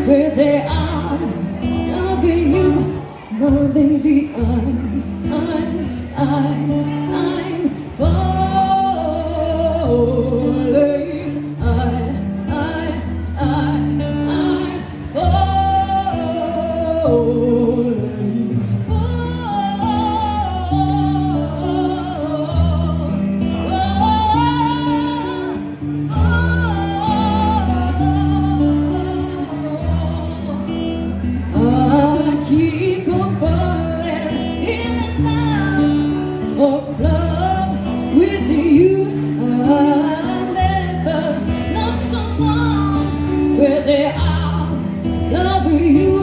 where they are loving you. Oh baby, I'm falling. I'm of love with you. I never loved someone where they are loving you.